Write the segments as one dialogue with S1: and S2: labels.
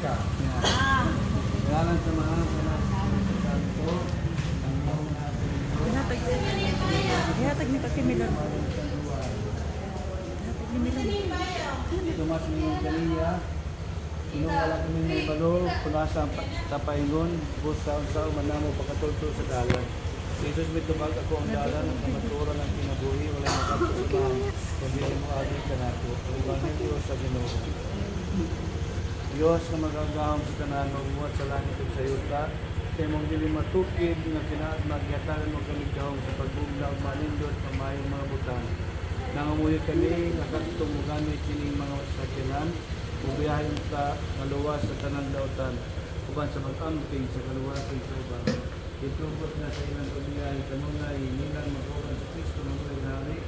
S1: Monica. Kailangan sa mga santo, ang mga natin ito.
S2: Ihatag ni Pati Milon.
S1: Tumas ni Galia, inungala kami ng balo, punasa tapaingon, busa-usaw, manamo pagkatulto sa dalan. Jesus, may tubag ako ang dalan, ang kamaturan ng kinabuhi, wala makapagsabahan, kundi mo agad ka na ito. Ibangan Diyos sa Ginoo. Diyos na magagahom sa tanan, magmuhat sa langit at sa yuta, sa imong dili matukid nga magyatagan mo kami kahong sa pagbugnaw, manindot, mamayong mga butang. Nangamuyo kami, nakatutong gamit kining mga sakyanan, ubiyahin ka maluwas sa tanan lautan, uban sa mag-amping sa kaluwasan sa uban. Itubot na sa ilang ubiyahin, kanunay, nilang mag-uban sa Kristo, mag-uban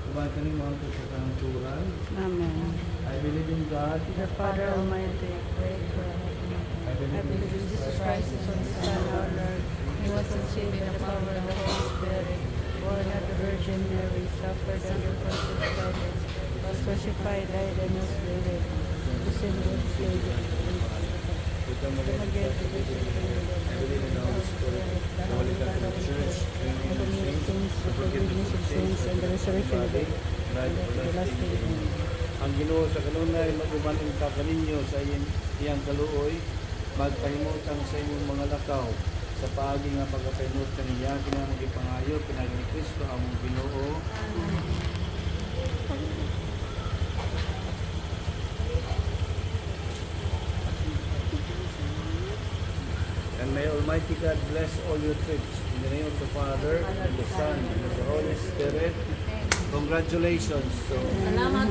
S1: uban kaning mga sa kanturan.
S2: Amen.
S1: I believe in God,
S2: The Father Almighty,
S1: I believe in Jesus
S2: Christ, His only Son, our Lord. He was conceived in the power of the Holy Spirit, born of the Virgin Mary, suffered under Pontius Pilate, was crucified, died, and was buried. Descended into the
S1: Ito mag-get to the believe in the Holy Spirit, the Holy Catholic Church,
S2: the forgiveness of sins, and the resurrection of the last day.
S1: Ang Ginoo sa kanunay mag-uban ka kaninyo sa iyang kaluoy, magpahimutan sa inyong mga lakaw sa paagi nga pagkapahimut kaniya kinamang ipangayo pinagi ni Kristo among Ginoo. And may Almighty God bless all your trips in the name of the Father and the Son and of the Holy Spirit. Congratulations. So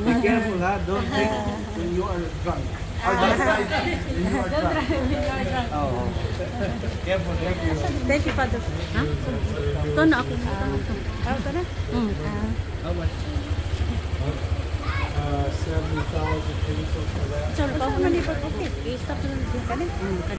S1: be careful, ha? Don't drink when you are drunk. Or don't drive when you are drunk. Oh. Careful, careful.
S2: Thank you, Father. Ha? Ito na ako. Ito na?
S1: How much? 70,000 pesos for that.
S2: So, pa mo na lipat. Okay. I-stop na lang.